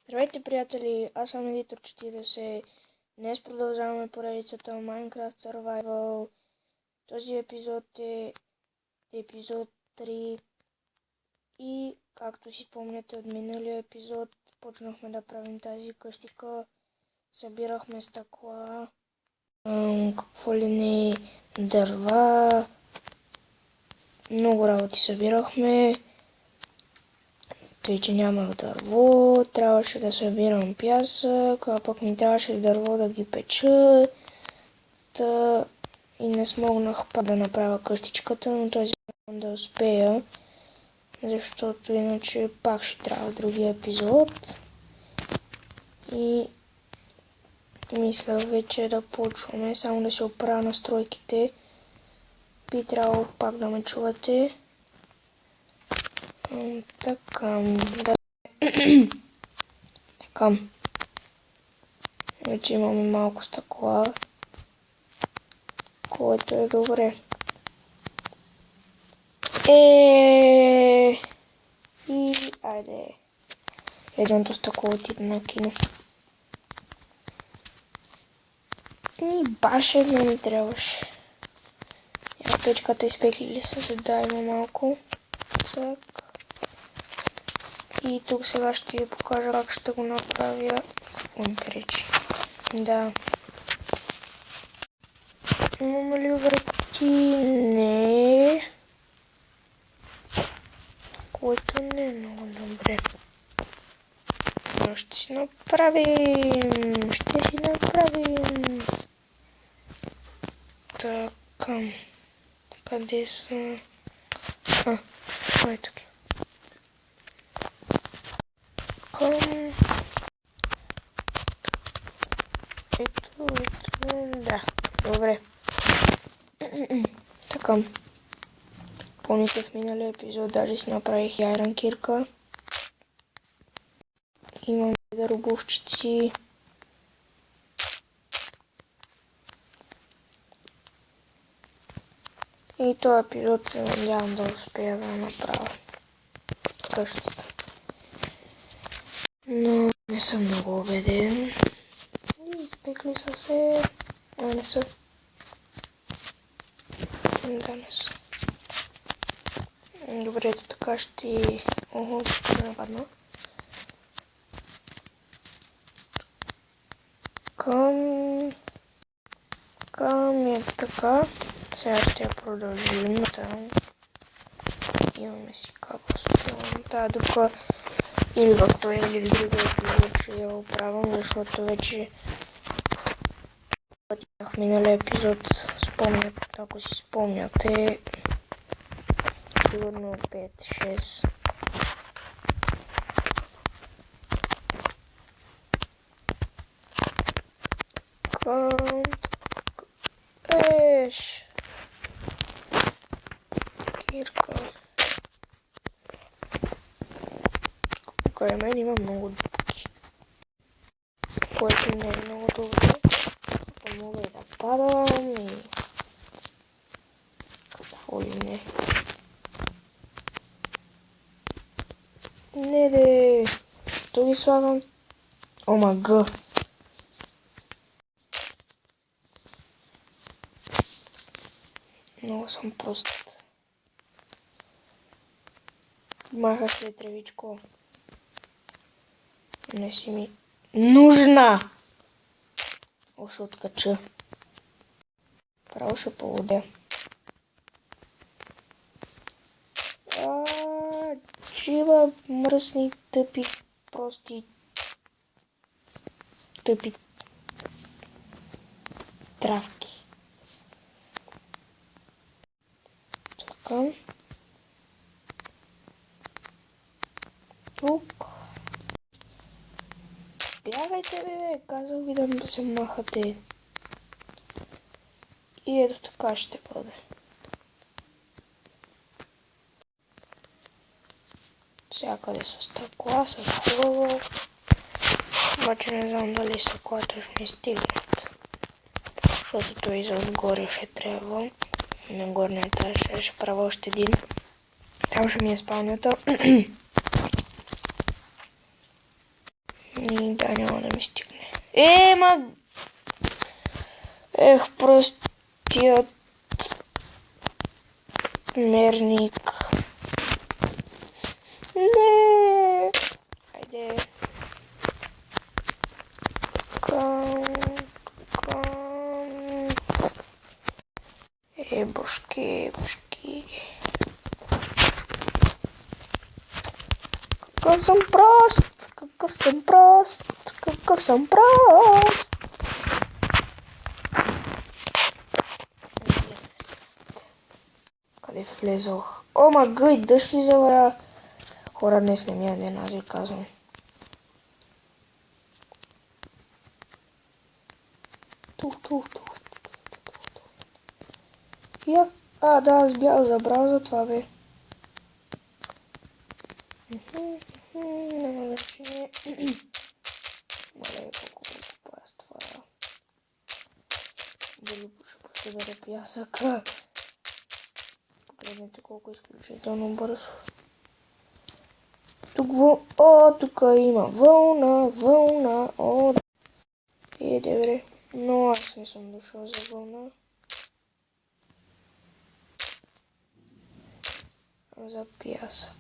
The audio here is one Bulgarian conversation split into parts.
Здравейте, приятели! Аз съм Едитор 40. Днес продължаваме поредицата Minecraft Survival. Този епизод е епизод 3 и както си спомняте от миналия епизод, почнахме да правим тази къщика. Събирахме стъкла, какво ли не, дърва, много работи събирахме. Тъй, че нямах дърво, трябваше да събирам пясък, а пък ми трябваше дърво да ги печа. И не смогнах пак да направя къщичката, но този път да успея, защото иначе пак ще трябва другия епизод. И мисля вече да почваме, само да се оправя настройките. Би трябвало пак да ме чувате. Така, да. Така. Вече имаме малко стъкла, което е добре. И айде. Едното стъкло отиде на кино. И баш едно ми трябваше. Я печката изпекли ли са, за да има малко. Цък. И тук сега ще ви покажа как ще го направя. Какво ми пречи? Да. Имаме ли врати? Не. Което не е много добре. Но ще си направим. Така. Къде са? Това е тук. Ето, да. Добре. Така. Помните в миналия епизод даже си направих айрон кирка. Имам дърбовчици. И този епизод се надявам да успея да направя къщата. Но не съм много убеден. И изпекли са се. Не са. Да, не са. Добре, ето така ще... Ого, тук не нападна. Към е така. Сега ще я продължим. Там имаме си капостон. Тая дупка или в този или в другия епизод ще я оправям, защото вече в миналия епизод ако си спомняте, сигурно 5-6. Кирка. Покрай мен има много дупки, което не е много добре. Ако мога и да падам и какво ли не. Не де, то ги слагам. Омага. Много съм прост. Маха се тревичко. Не си ми нужна. Още откача. Право ще поводя. Чива мръсни, тъпи, прости, тъпи травки. Така. Тук. Бягайте, бе, казах ви да се махате. И ето така ще бъде. Всякъде с стъкла, с хубаво. Обаче не знам дали стъклата ще ми стигнат. Защото той за отгоре ще трябва. На горния етаж ще правя още един. Там ще ми е спалнята. Ни да, няма да ми стигне. Простият мерник. Не! Хайде. Към. Бошки. Какъв съм прост. Къде влезох? О, гъй, дъжд ли заваря? Хора, днес не ми е ден, аз ви казвам. Я? Да, аз бях забрал за това, бе. Няма значение. Мале, колко глупа аз това. Дали ще посъбере пясъка. Погледнете колко изключително бързо. Тук има вълна. Добре. Но аз не съм дошъл за вълна. За пясък.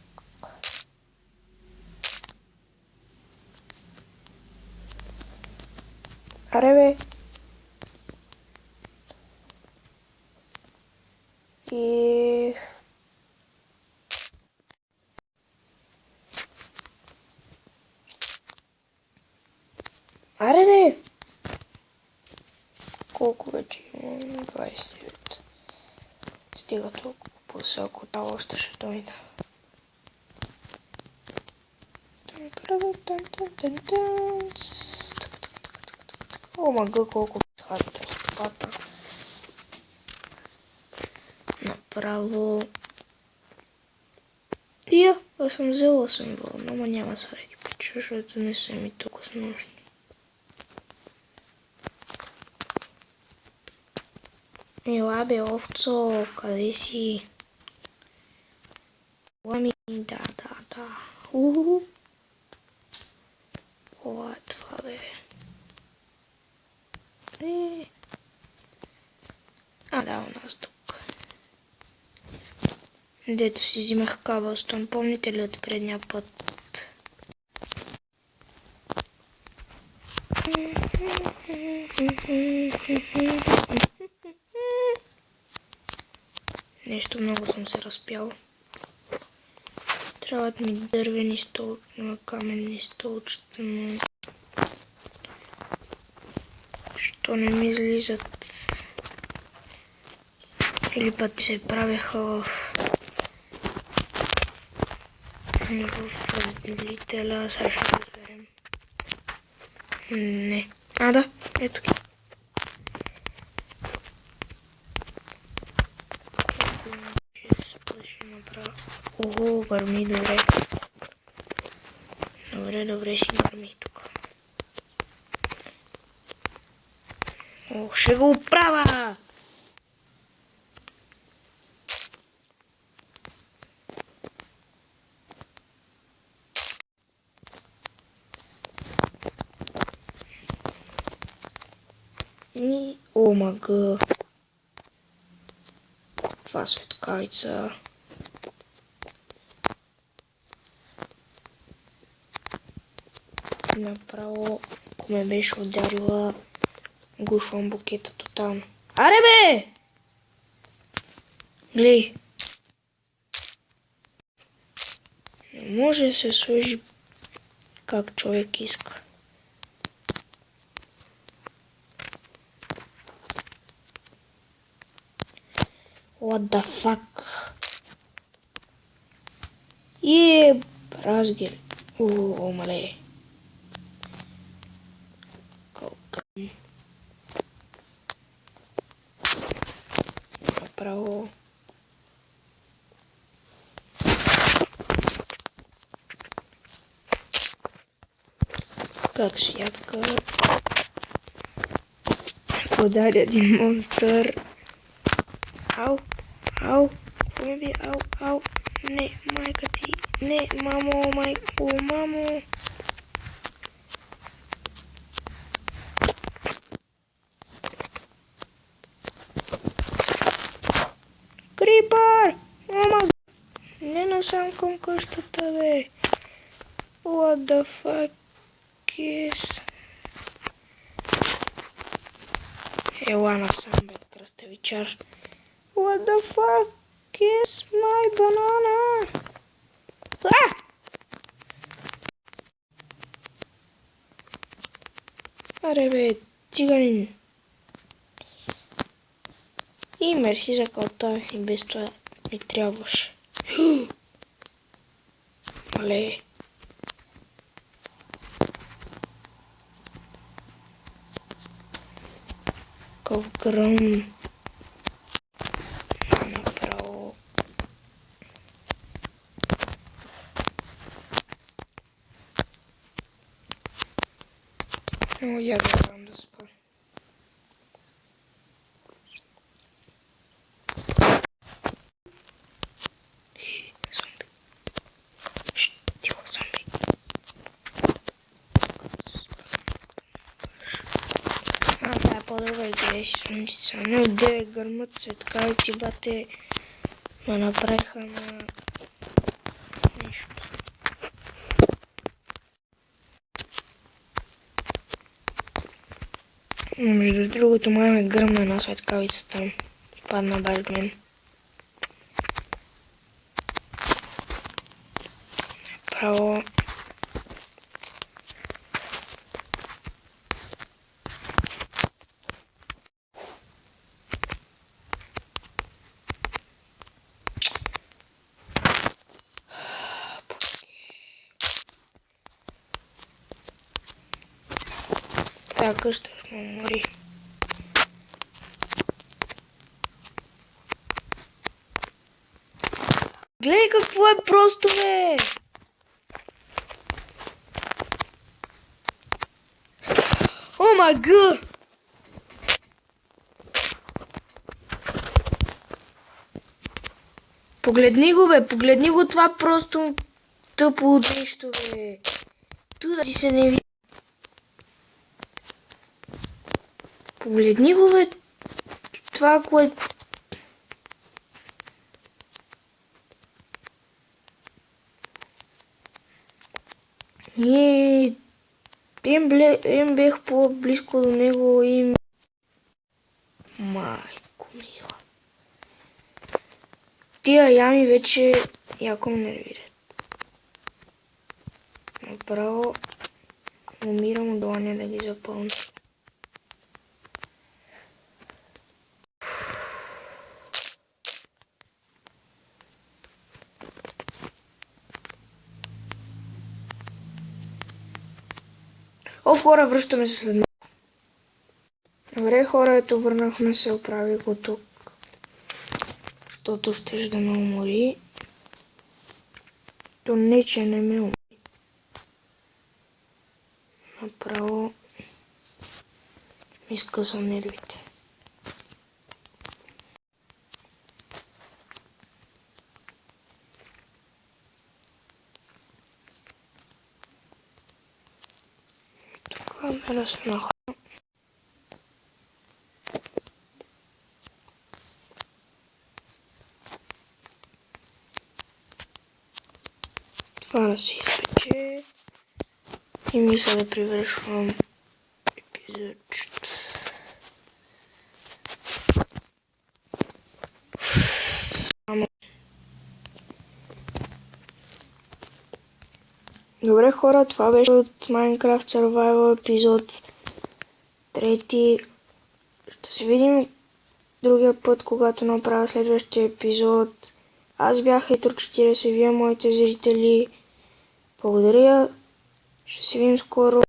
Аре, бе. Аре, де! Колко вече имам? 29. Стига толкова по-високо, това още ще дойда. О, мага, колко хата. Направо. Аз съм взел 8 вълна, ама няма сега да ги печа, защото не са ми толкова нужни. Ела, бе, овцо, къде си? Ами, да. О, това, бе. Да, у нас тук. Дето си взимах кабелстон, помните ли от предния път? Нещо много съм се разпял. Трябват ми дървени столчета, каменни столчета, но... Що не ми излизат? Или път се правеха в разделителя, сега ще го разберем. Не. Да, ето ги. Ого, върми, добре. Добре, си върми тук. О, ще го оправя! О, мага. Това светкавица. Направо, ако ме беше ударила, гушвам букета тотално. Аре, бе! Глей. Не може да се сложи как човек иска. What the fuck? Разгир. О, мале. Направо. Как святка. Подаря един монстър. Ау. Какво ми би? Ау. Не, майка ти. Не, мамо, майко, мамо. към къщата, бе. What the fuck is... Ела насам, бе, кръставичар. What the fuck is my banana? Аре, бе, циганин. И мерси за кълта, и без това ми трябваше. Мале. Какъв гръм. Направо. О, я гледам да спа. Зомби. Тихо, зомби. Сега е по-добре идея, ще слънчица. Не от 9 гърмат цветкавици, бате, ме направиха на нещо. Между другото, май ме гръмна една светкавица там. Падна баш в мен. Право. Тая къща ще ме умори. Гледай какво е просто, бе! О май гад! Погледни го, бе, погледни го, това просто тъпо от нещо, бе. Туда ти се не види. Погледни го, бе, това, което... И... Им бех по-близко до него и... Майко мила. Тия ями вече яко ме нервират. Направо умирам от желание да ги запълня. О, хора, връщаме се след малко. Добре, хора, ето върнахме се, оправих го тук. Защото щеше да ме умори. То не, че не ме умори. Направо ми скъса нервите. Тук камера се нахвърля. Това да се изпече и мисля да привършвам епизодчето. Добре, хора, това беше от Minecraft Survival епизод 3. Ще се видим другия път, когато направя следващия епизод. Аз бях Хейтор40, вие моите зрители. Благодаря. Ще се видим скоро.